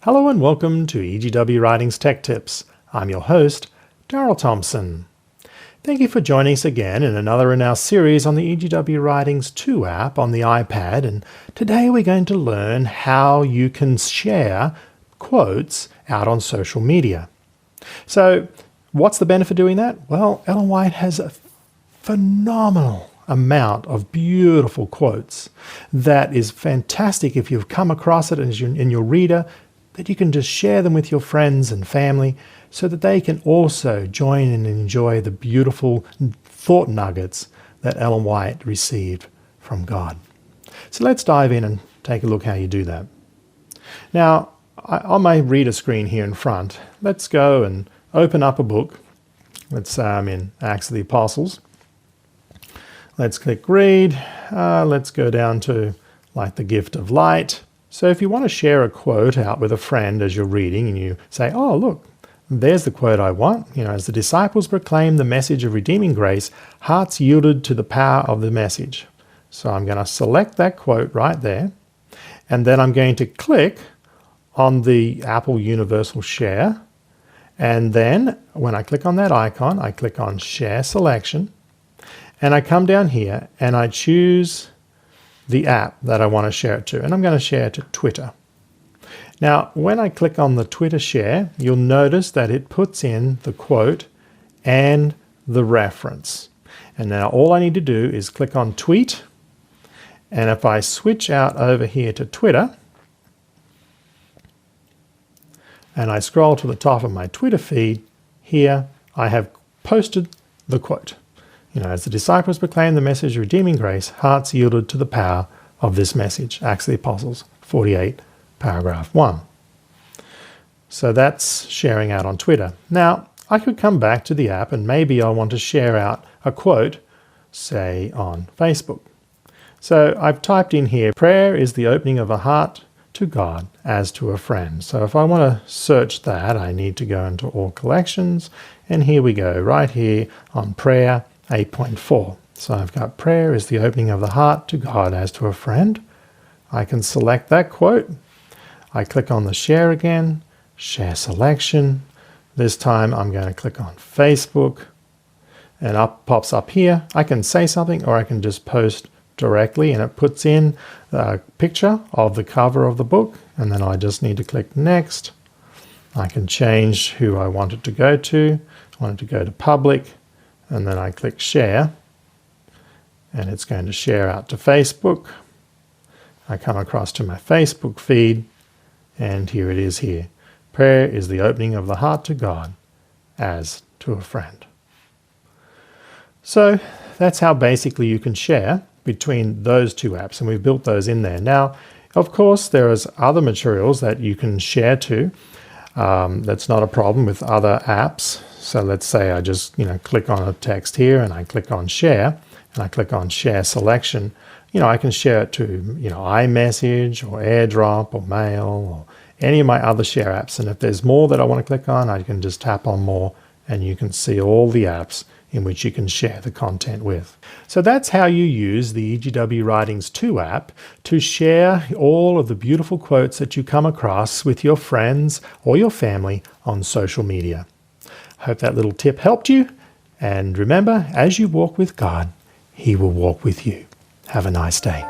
Hello and welcome to EGW Writings Tech Tips. I'm your host, Darryl Thompson. Thank you for joining us again in another in our series on the EGW Writings 2 app on the iPad, and today we're going to learn how you can share quotes out on social media. So what's the benefit of doing that? Well, Ellen White has a phenomenal amount of beautiful quotes that is fantastic if you've come across it in your reader, that you can just share them with your friends and family so that they can also join and enjoy the beautiful thought nuggets that Ellen White received from God. So let's dive in and take a look how you do that. Now, on my reader screen here in front, let's go and open up a book. Let's I'm in Acts of the Apostles. Let's click read. Let's go down to like the gift of light. So if you want to share a quote out with a friend as you're reading and you say, oh, look, there's the quote I want. As the disciples proclaimed the message of redeeming grace, hearts yielded to the power of the message. So I'm going to select that quote right there. And then I'm going to click on the Apple Universal Share. And then when I click on that icon, I click on Share Selection. And I come down here and I choose the app that I want to share it to. And I'm going to share it to Twitter. Now, when I click on the Twitter share, you'll notice that it puts in the quote and the reference. And now all I need to do is click on Tweet. And if I switch out over here to Twitter, and I scroll to the top of my Twitter feed, here I have posted the quote. As the disciples proclaimed the message of redeeming grace, hearts yielded to the power of this message. Acts of the Apostles 48, paragraph 1. So that's sharing out on Twitter. Now, I could come back to the app and maybe I want to share out a quote, say on Facebook. So I've typed in here, prayer is the opening of a heart to God as to a friend. So if I want to search that, I need to go into all collections. And here we go, right here on prayer 8.4. So I've got prayer is the opening of the heart to God as to a friend. I can select that quote. I click on the share again, share selection. This time I'm going to click on Facebook and up pops up here. I can say something or I can just post directly and it puts in a picture of the cover of the book, and then I just need to click next. I can change who I want it to go to. I want it to go to public. And then I click share, and it's going to share out to Facebook. I come across to my Facebook feed, and here it is here. Prayer is the opening of the heart to God as to a friend. So that's how basically you can share between those two apps, and we've built those in there. Now, of course, there is other materials that you can share to. That's not a problem with other apps. So let's say I just click on a text here and I click on share and I click on share selection. I can share it to iMessage or AirDrop or Mail or any of my other share apps. And if there's more that I want to click on, I can just tap on more and you can see all the apps in which you can share the content with. So that's how you use the EGW Writings 2 app to share all of the beautiful quotes that you come across with your friends or your family on social media. Hope that little tip helped you. And remember, as you walk with God, He will walk with you. Have a nice day.